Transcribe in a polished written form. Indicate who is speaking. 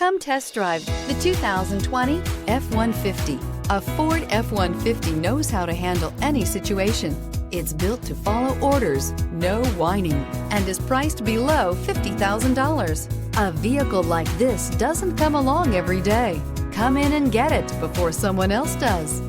Speaker 1: Come test drive the 2020 F-150. A Ford F-150 knows how to handle any situation. It's built to follow orders, no whining, and is priced below $50,000. A vehicle like this doesn't come along every day. Come in and get it before someone else does.